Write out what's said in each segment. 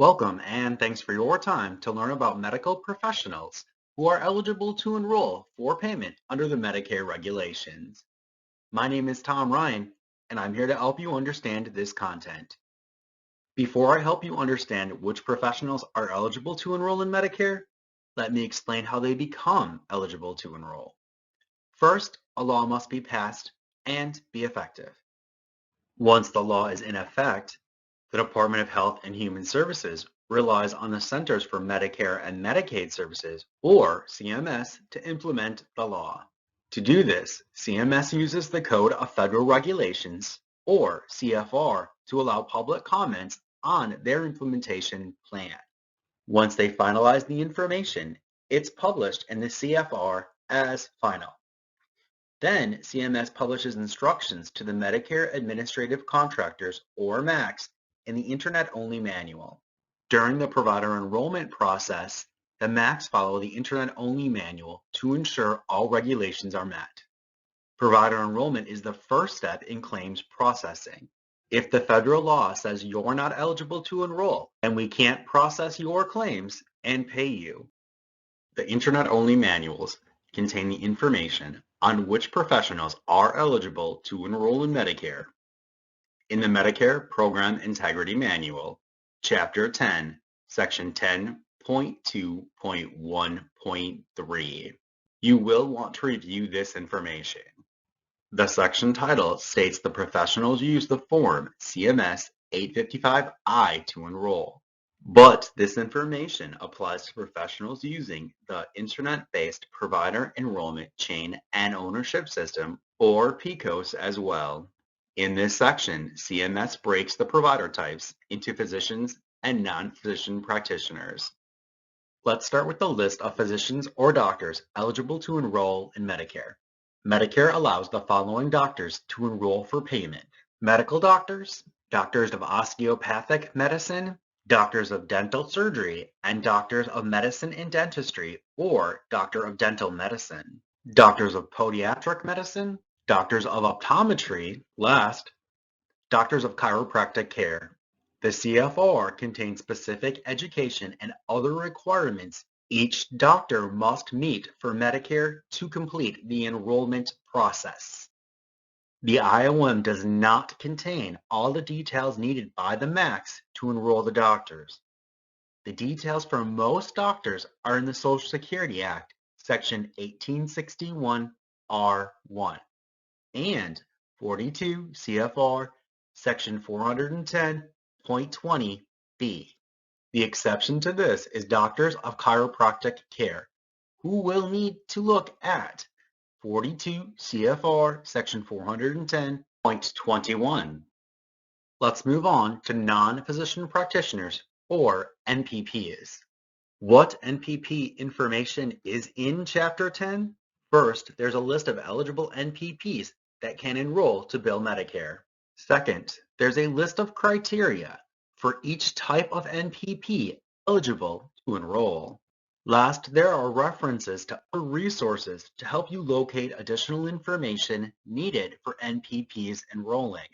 Welcome and thanks for your time to learn about medical professionals who are eligible to enroll for payment under the Medicare regulations. My name is Tom Ryan, and I'm here to help you understand this content. Before I help you understand which professionals are eligible to enroll in Medicare, let me explain how they become eligible to enroll. First, a law must be passed and be effective. Once the law is in effect, the Department of Health and Human Services relies on the Centers for Medicare and Medicaid Services, or CMS, to implement the law. To do this, CMS uses the Code of Federal Regulations, or CFR, to allow public comments on their implementation plan. Once they finalize the information, it's published in the CFR as final. Then CMS publishes instructions to the Medicare Administrative Contractors, or MACs, in the Internet-only manual. During the provider enrollment process, the MACs follow the Internet-only manual to ensure all regulations are met. Provider enrollment is the first step in claims processing. If the federal law says you're not eligible to enroll, then we can't process your claims and pay you. The Internet-only manuals contain the information on which professionals are eligible to enroll in Medicare. In the Medicare Program Integrity Manual, Chapter 10, Section 10.2.1.3, you will want to review this information. The section title states the professionals use the form CMS 855I to enroll. But this information applies to professionals using the Internet-based Provider Enrollment Chain and Ownership System, or PECOS, as well. In this section, CMS breaks the provider types into physicians and non-physician practitioners. Let's start with the list of physicians or doctors eligible to enroll in Medicare. Medicare allows the following doctors to enroll for payment: medical doctors, doctors of osteopathic medicine, doctors of dental surgery, and doctors of medicine and dentistry, or doctor of dental medicine, doctors of podiatric medicine, doctors of optometry, last, doctors of chiropractic care. The CFR contains specific education and other requirements each doctor must meet for Medicare to complete the enrollment process. The IOM does not contain all the details needed by the MACs to enroll the doctors. The details for most doctors are in the Social Security Act, Section 1861 R1, and 42 CFR, Section 410.20b. The exception to this is doctors of chiropractic care, who will need to look at 42 CFR Section 410.21. Let's move on to non-physician practitioners, or NPPs. What NPP information is in Chapter 10? First, there's a list of eligible NPPs that can enroll to bill Medicare. Second, there's a list of criteria for each type of NPP eligible to enroll. Last, there are references to other resources to help you locate additional information needed for NPPs enrolling.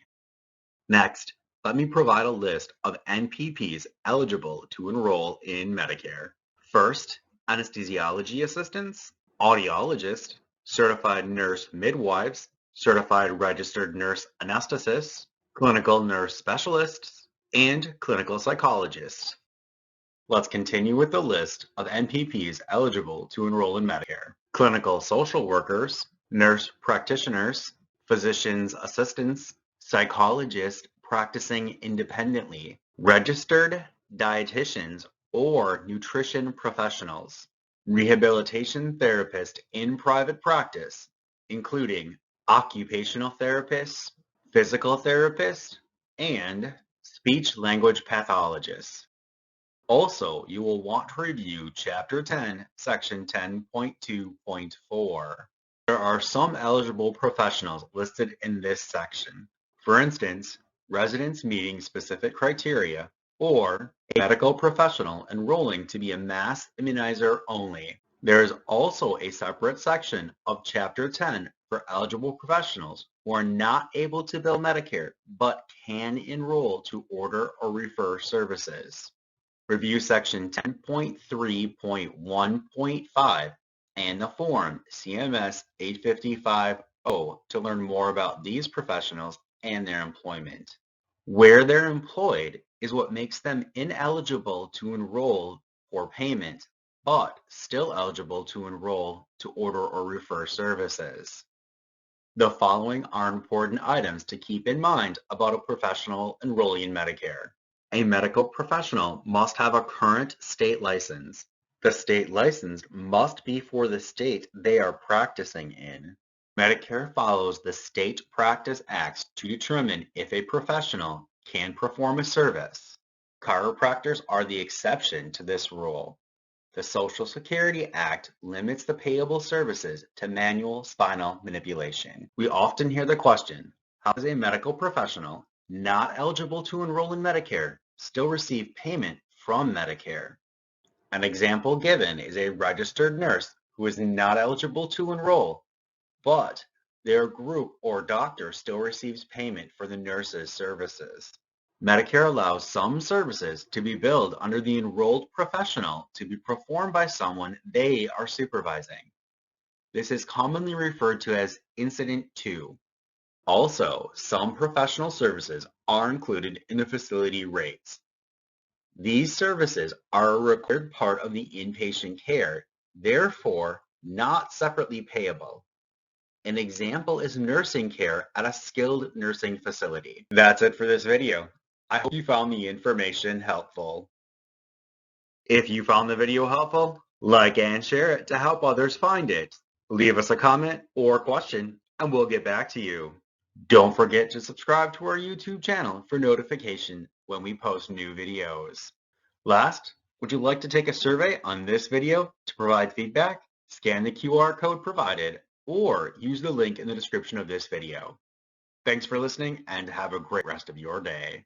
Next, let me provide a list of NPPs eligible to enroll in Medicare. First, anesthesiology assistants, audiologists, certified nurse midwives, certified registered nurse anesthetists, clinical nurse specialists, and clinical psychologists. Let's continue with the list of NPPs eligible to enroll in Medicare. Clinical social workers, nurse practitioners, physician's assistants, psychologists practicing independently, registered dietitians or nutrition professionals, rehabilitation therapists in private practice, including occupational therapists, physical therapists, and speech-language pathologists. Also, you will want to review Chapter 10, Section 10.2.4. There are some eligible professionals listed in this section. For instance, residents meeting specific criteria, or a medical professional enrolling to be a mass immunizer only. There is also a separate section of Chapter 10 for eligible professionals who are not able to bill Medicare but can enroll to order or refer services. Review Section 10.3.1.5 and the Form CMS 855-0 to learn more about these professionals and their employment. Where they're employed is what makes them ineligible to enroll for payment, but still eligible to enroll to order or refer services. The following are important items to keep in mind about a professional enrolling in Medicare. A medical professional must have a current state license. The state license must be for the state they are practicing in. Medicare follows the State Practice Acts to determine if a professional can perform a service. Chiropractors are the exception to this rule. The Social Security Act limits the payable services to manual spinal manipulation. We often hear the question, how does a medical professional not eligible to enroll in Medicare still receive payment from Medicare? An example given is a registered nurse who is not eligible to enroll, but their group or doctor still receives payment for the nurse's services. Medicare allows some services to be billed under the enrolled professional to be performed by someone they are supervising. This is commonly referred to as Incident 2. Also, some professional services are included in the facility rates. These services are a required part of the inpatient care, therefore not separately payable. An example is nursing care at a skilled nursing facility. That's it for this video. I hope you found the information helpful. If you found the video helpful, like and share it to help others find it. Leave us a comment or question and we'll get back to you. Don't forget to subscribe to our YouTube channel for notification when we post new videos. Last, would you like to take a survey on this video to provide feedback? Scan the QR code provided or use the link in the description of this video. Thanks for listening and have a great rest of your day.